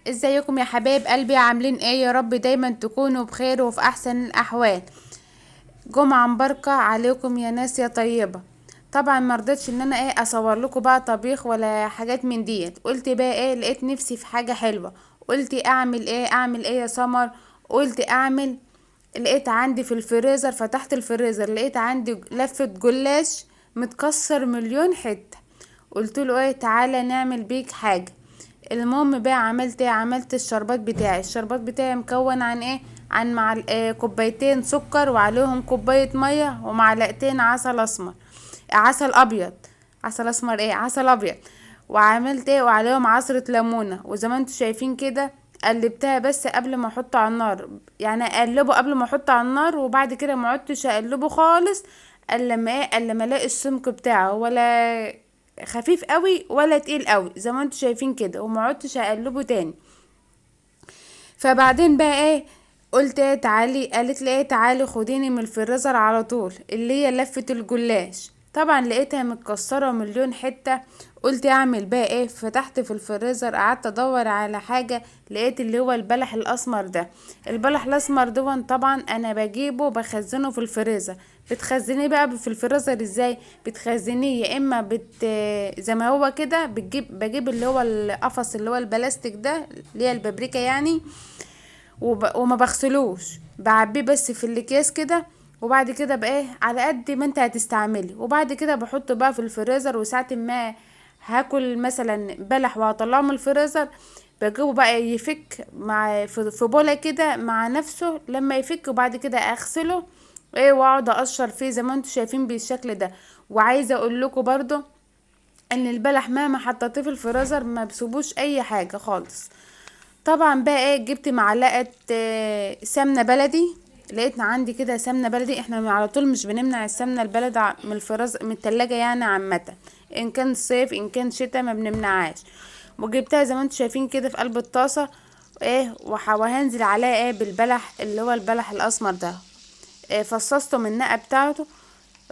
ازيكم يا حبايب قلبي؟ عاملين ايه؟ يا رب دايما تكونوا بخير وفي احسن الاحوال. جمعة مباركة عليكم يا ناس يا طيبة. طبعا مرضتش ان انا اصور لكم بقى طبيخ ولا حاجات من ديت. قلت بقى لقيت نفسي في حاجة حلوة. قلت اعمل ايه يا سمر؟ قلت اعمل. لقيت عندي في الفريزر، فتحت الفريزر لقيت عندي لفة جلاش متكسر مليون حتة. قلت له تعالى نعمل بيك حاجة. المهم بقى عملت الشربات بتاعي مكون عن عن كوبايتين سكر وعليهم كوباية مية ومعلقتين عسل اسمر. عسل ابيض. عسل ابيض. وعملت وعليهم عصرة ليمونة، وزي ما انتوا شايفين كده قلبتها بس قبل ما احطه على النار. يعني اقلبه قبل ما احطه على النار، وبعد كده ما عدتش اقلبه خالص الا لما الا لما الاقي السمك بتاعه ولا خفيف قوي ولا تقيل قوي زي ما انتوا شايفين كده، وما عدتش اقلبه تاني. فبعدين بقى قلت تعالي، قالت لي تعالي خديني من الفريزر على طول اللي هي لفة الجلاش. طبعا لقيتها متكسرة مليون حتة. قلت اعمل بقى فتحت في الفريزر، قعدت ادور على حاجة، لقيت اللي هو البلح الاسمر ده. البلح الاسمر ده طبعا انا بجيبه بخزنه في الفريزر. بتخزنيه بقى في الفريزر ازاي؟ بتخزنيه يا اما زي ما هو كده، بجيب اللي هو القفص اللي هو البلاستيك ده اللي هي البابريكا يعني. وما بغسلوش، بعبيه بس في الاكياس كده. وبعد كده بقى على قد ما انت هتستعملي، وبعد كده بحطه بقى في الفريزر. وساعة ما هاكل مثلا بلح وهطلعه من الفريزر، بجيبه بقى يفك مع في بوله كده مع نفسه لما يفك، وبعد كده اغسله واقعد اقشر فيه زي ما انتوا شايفين بالشكل ده. وعايزه اقول لكم برضو ان البلح مهما حطيتيه في الفريزر ما بسيبوش اي حاجه خالص. طبعا بقى جبت معلقه سمنه بلدي. لقيتنا عندي كده سمنه بلدي. احنا على طول مش بنمنع السمنه البلدي من الفريزر من التلاجة يعني عامه، ان كان صيف ان كان شتاء ما بنمنعهاش. وجبتها زي ما انتوا شايفين كده في قلب الطاسه وهنزل عليها بالبلح اللي هو البلح الاسمر ده. فصصته من النقع بتاعته،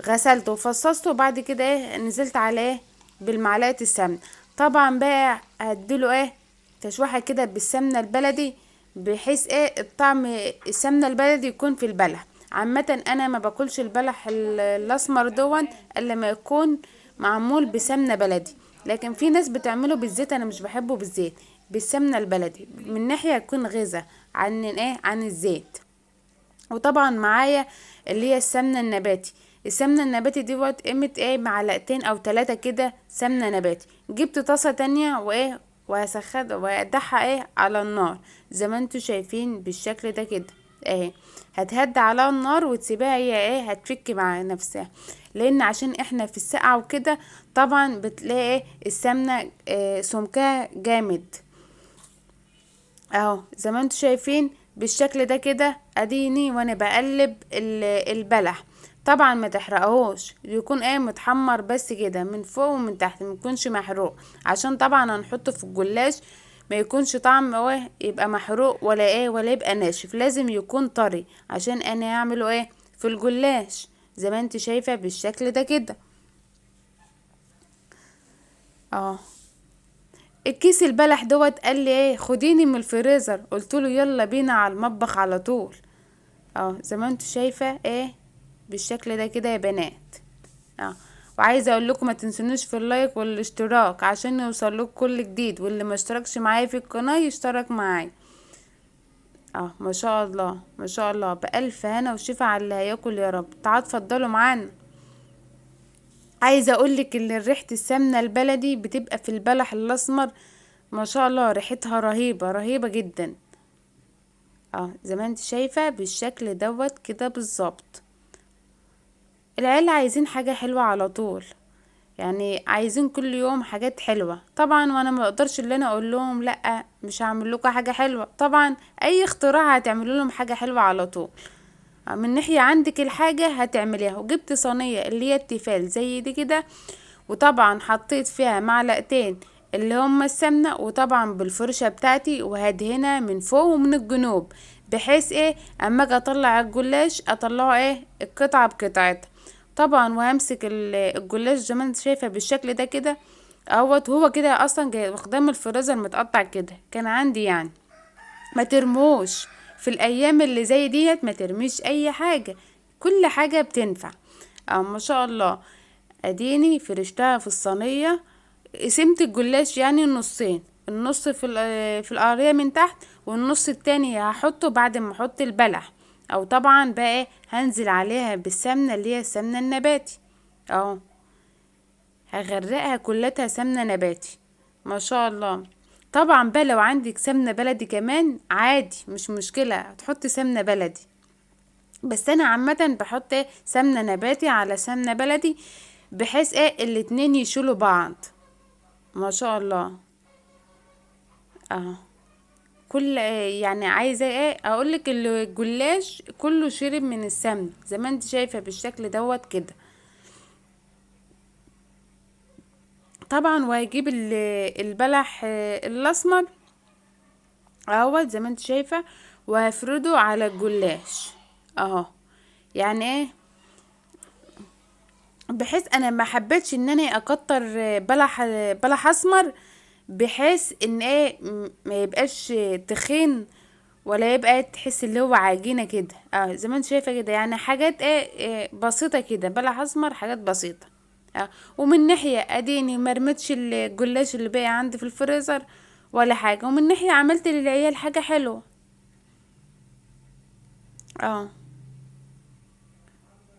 غسلته وفصصته، وبعد كده نزلت عليه بالمعلقه السمنه. طبعا بقى هديله تشويحه كده بالسمنه البلدي، بحيث الطعم السمنه البلدي يكون في البلح. عامه انا ما باكلش البلح الاسمر دون الا لما يكون معمول بسمنه بلدي. لكن في ناس بتعمله بالزيت، انا مش بحبه بالزيت. بالسمنه البلدي من ناحيه يكون غذا عن عن الزيت. وطبعا معايا اللي هي السمنه النباتي. السمنه النباتي دي قيمه معلقتين او 3 كده سمنه نباتي. جبت طاسه تانية وهسخن وادعها على النار زي ما انتوا شايفين بالشكل ده كده. هتهدى على النار وتسيبها هي هتفك مع نفسها. لان عشان احنا في السقعه وكده طبعا بتلاقي السمنه سمكها جامد. اهو زي ما انتوا شايفين بالشكل ده كده، اديني وانا بقلب البلح. طبعا ما تحرقهوش، يكون متحمر بس كده من فوق ومن تحت، ما يكونش محروق. عشان طبعا هنحطه في الجلاش ما يكونش طعم يبقى محروق ولا ولا يبقى ناشف. لازم يكون طري عشان انا اعمله في الجلاش زي ما انت شايفة بالشكل ده كده. اه الكيس البلح قال لي خديني من الفريزر. قلت له يلا بينا على المطبخ على طول. زي ما انتوا شايفه بالشكل ده كده يا بنات. اه وعايزه اقول لكم ما تنسونوش في اللايك والاشتراك عشان يوصل لكم كل جديد، واللي ما اشتركش معايا في القناه يشترك معايا. ما شاء الله ما شاء الله، بألف هنا وشفا على اللي هياكل يا رب. تعالوا اتفضلوا معانا. عايزه اقولك ان ريحه السمنه البلدي بتبقى في البلح الاسمر ما شاء الله، ريحتها رهيبه رهيبه جدا. زي ما انت شايفه بالشكل كده بالظبط. العيله عايزين حاجه حلوه على طول، يعني عايزين كل يوم حاجات حلوه طبعا. وانا ما اقدرش اللي انا اقول لهم لا مش هعمل لكم حاجه حلوه. طبعا اي اختراع هتعملوا لهم حاجه حلوه على طول. من ناحيه عندك الحاجه هتعمليها. وجبت صينيه اللي هي التيفال زي دي كده، وطبعا حطيت فيها معلقتين اللي هما السمنة، وطبعا بالفرشة بتاعتي وهدهنها من فوق ومن الجنوب، بحيث اما اجي اطلع الجلاش اطلعه القطعة بقطعتها. طبعا وهمسك الجلاش زي ما انت شايفة بالشكل ده كده، اهوت. هو كده اصلا جاي واخداه من الفريزر متقطع كده، كان عندي يعني. ما ترموش في الايام اللي زي ديت، ما ترميش اي حاجة، كل حاجة بتنفع. اه ما شاء الله. اديني فرشتها في الصينية، قسمت الجلاش يعني نصين، النص في القارية من تحت، والنص التاني هحطه بعد ما احط البلح. او طبعا بقى هنزل عليها بالسمنة اللي هي السمنة النباتي. اهو هغرقها كلها سمنة نباتي. ما شاء الله. طبعا بقى لو عندك سمنة بلدي كمان عادي، مش مشكلة تحطي سمنة بلدي، بس انا عامة بحط سمنة نباتي على سمنة بلدي، بحيث الاتنين يشيلوا بعض. ما شاء الله. اه كل يعني عايزة اقولك الجلاش كله شرب من السمنة زي ما انت شايفة بالشكل دوت كده. طبعا وهجيب البلح الاسمر اهوت زي ما انت شايفة، وهفرده على الجلاش اهو. يعني بحيث انا ما حبيتش ان انا اكتر بلح اسمر، بحيث ان ما يبقاش تخين، ولا يبقى تحس اللي هو عجينة كده. زي ما انت شايفة كده، يعني حاجات بسيطة كده، بلح اسمر حاجات بسيطة. ومن ناحية اديني مرمتش الجلاش اللي باقي عندي في الفريزر ولا حاجة، ومن ناحية عملت للعيال حاجة حلوة. اه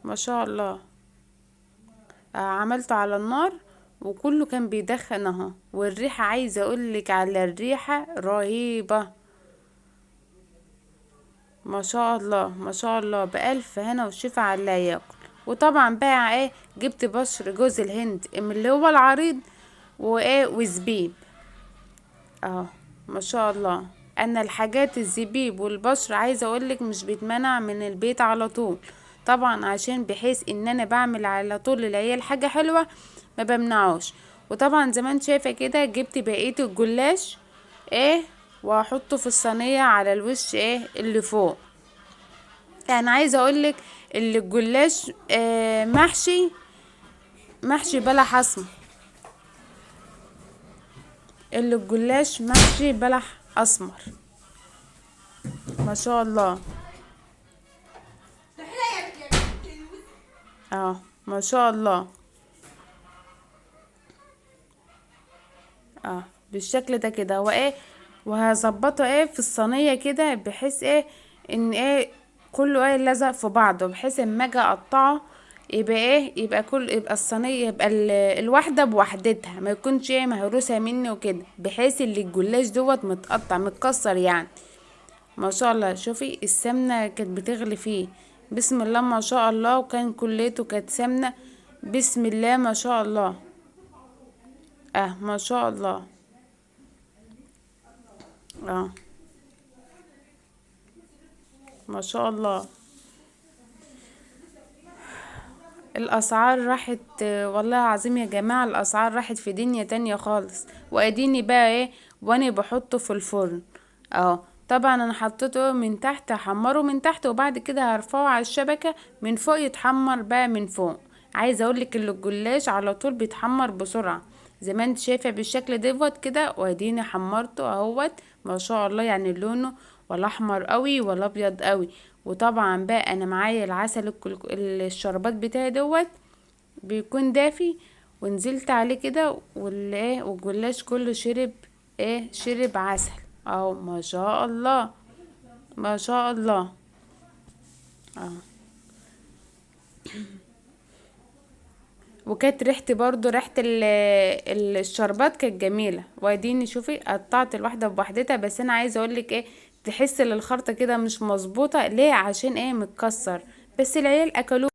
ما شاء الله. عملته على النار، وكله كان بيدخن اهو، والريحة عايزة اقولك على الريحة رهيبة. ما شاء الله ما شاء الله، بألف هنا وشفا على اللي ياكل. وطبعا بقى جبت بشر جوز الهند من اللي هو العريض، وزبيب. اه ما شاء الله. انا الحاجات الزبيب والبشر عايزه اقولك مش بيتمنع من البيت على طول، طبعا عشان بحيث ان انا بعمل على طول للعيال حاجه حلوه، ما بمنعوش. وطبعا زي ما انت شايفه كده جبت بقيه الجلاش وهحطه في الصينيه على الوش اللي فوق. يعني عايزه اقولك اللي الجلاش محشي بلح اسمر، اللي الجلاش محشي بلح اسمر. ما شاء الله. ما شاء الله. بالشكل ده كده هو وهظبطه في الصينيه كده، بحيث ان كله لزق في بعضه، بحيث اما اجي اقطعه يبقى يبقى يبقى الصينيه، يبقى الواحده بوحدتها، ما يكونش مهروسه مني وكده، بحيث اللي الجلاش دوت متقطع متكسر يعني. ما شاء الله. شوفي السمنة كانت بتغلي فيه، بسم الله ما شاء الله، وكان كليته كانت سمنة، بسم الله ما شاء الله. ما شاء الله. اه ما شاء الله. الاسعار راحت والله العظيم يا جماعة، الاسعار راحت في دنيا تانية خالص. واديني بقى وانا بحطه في الفرن. طبعا انا حطيته من تحت، احمره من تحت، وبعد كده هرفعه على الشبكة من فوق يتحمر بقى من فوق. عايزه اقولك ان الجلاش على طول بيتحمر بسرعة، زي ما انت شايفة بالشكل دوت كده. واديني حمرته اهوت. ما شاء الله، يعني لونه ولا احمر قوي ولا ابيض قوي. وطبعا بقى انا معايا العسل الشربات بتاعي دوت بيكون دافي، ونزلت عليه كده والجلاش كله شرب شرب عسل. ما شاء الله. ما شاء الله. اه وكانت ريحتي برضو ريحة الشربات كانت جميلة. واديني شوفي قطعت الواحدة بوحدتها، بس انا عايزة اقولك تحس ان الخرطة كده مش مظبوطة ليه، عشان متكسر، بس العيال اكلوه.